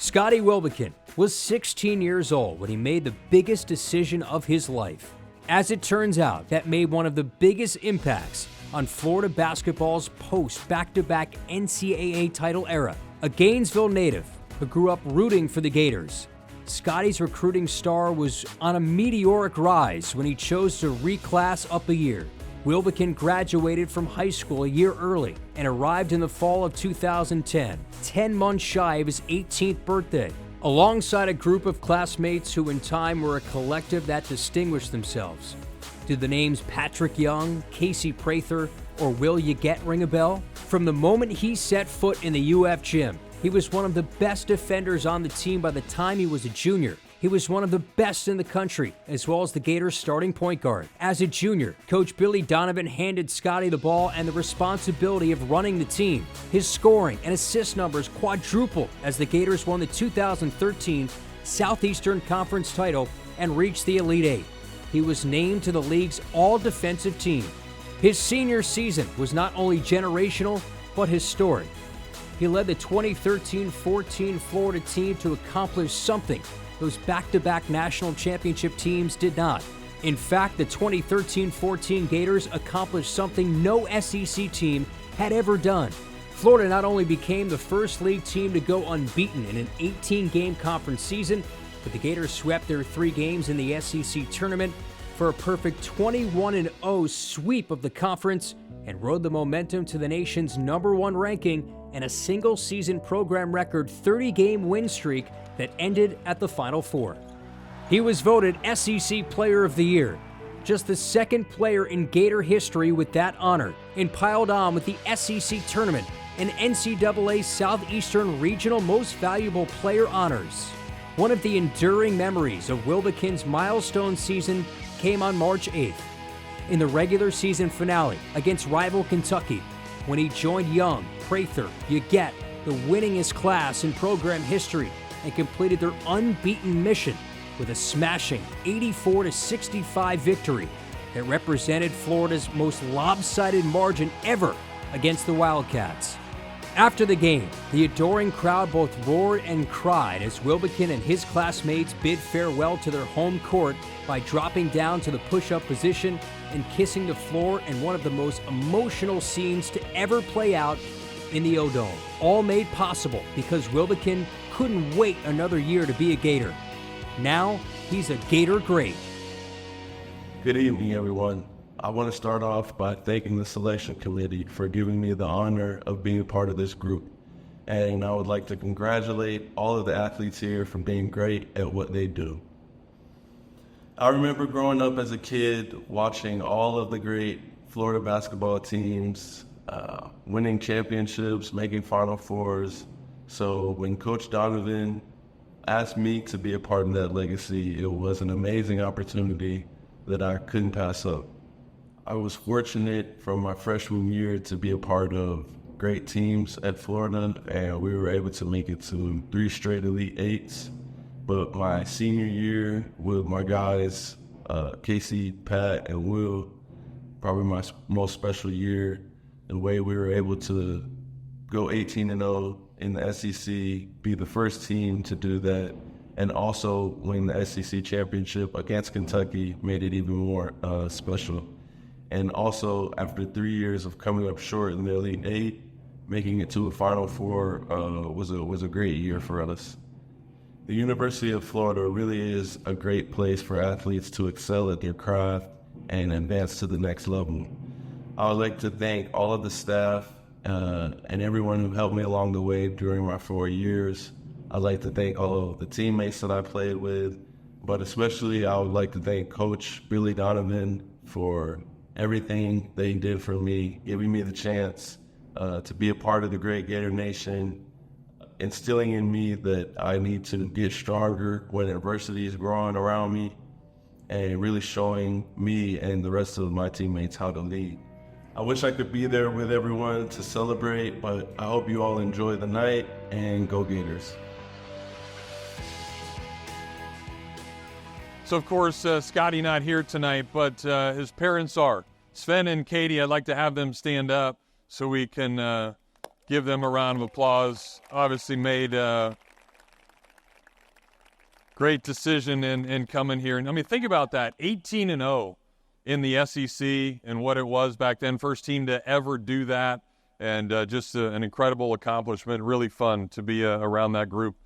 Scottie Wilbekin was 16 years old when he made the biggest decision of his life. As it turns out, that made one of the biggest impacts on Florida basketball's post-back-to-back NCAA title era. A Gainesville native who grew up rooting for the Gators, Scottie's recruiting star was on a meteoric rise when he chose to reclass up a year. Wilbekin graduated from high school a year early and arrived in the fall of 2010, 10 months shy of his 18th birthday, alongside a group of classmates who in time were a collective that distinguished themselves. Did the names Patrick Young, Casey Prather, or Will You Get ring a bell? From the moment he set foot in the UF gym, he was one of the best defenders on the team by the time he was a junior. He was one of the best in the country, as well as the Gators' starting point guard. As a junior, Coach Billy Donovan handed Scottie the ball and the responsibility of running the team. His scoring and assist numbers quadrupled as the Gators won the 2013 Southeastern Conference title and reached the Elite Eight. He was named to the league's all-defensive team. His senior season was not only generational, but historic. He led the 2013-14 Florida team to accomplish something those back-to-back national championship teams did not. In fact, the 2013-14 Gators accomplished something no SEC team had ever done. Florida not only became the first league team to go unbeaten in an 18-game conference season, but the Gators swept their 3 games in the SEC tournament for a perfect 21-0 sweep of the conference and rode the momentum to the nation's #1 ranking and a single-season program record 30-game win streak that ended at the Final Four. He was voted SEC Player of the Year, just the second player in Gator history with that honor, and piled on with the SEC Tournament and NCAA Southeastern Regional Most Valuable Player honors. One of the enduring memories of Wilbekin's milestone season came on March 8th, in the regular season finale against rival Kentucky, when he joined Young, Prather, You Get, the winningest class in program history, and completed their unbeaten mission with a smashing 84-65 victory that represented Florida's most lopsided margin ever against the Wildcats. After the game, the adoring crowd both roared and cried as Wilbekin and his classmates bid farewell to their home court by dropping down to the push-up position and kissing the floor in one of the most emotional scenes to ever play out in the O-Dome. All made possible because Wilbekin couldn't wait another year to be a Gator. Now, he's a Gator great. Good evening, everyone. I want to start off by thanking the selection committee for giving me the honor of being a part of this group. And I would like to congratulate all of the athletes here for being great at what they do. I remember growing up as a kid, watching all of the great Florida basketball teams, winning championships, making Final Fours. So when Coach Donovan asked me to be a part of that legacy, it was an amazing opportunity that I couldn't pass up. I was fortunate from my freshman year to be a part of great teams at Florida, and we were able to make it to 3 straight Elite Eights. But my senior year with my guys, Casey, Pat, and Will, probably my most special year. The way we were able to go 18-0 in the SEC, be the first team to do that, and also win the SEC championship against Kentucky made it even more special. And also, after 3 years of coming up short in the Elite Eight, making it to a Final Four was a great year for us. The University of Florida really is a great place for athletes to excel at their craft and advance to the next level. I would like to thank all of the staff and everyone who helped me along the way during my 4 years. I'd like to thank all of the teammates that I played with, but especially I would like to thank Coach Billy Donovan for everything they did for me, giving me the chance to be a part of the great Gator Nation, instilling in me that I need to get stronger when adversity is growing around me, and really showing me and the rest of my teammates how to lead. I wish I could be there with everyone to celebrate, but I hope you all enjoy the night, and go Gators. So, of course, Scottie not here tonight, but his parents are. Sven and Katie, I'd like to have them stand up so we can give them a round of applause. Obviously made Great decision in coming here. And I mean, think about that, 18-0 in the SEC and what it was back then. First team to ever do that, and just an incredible accomplishment. Really fun to be around that group.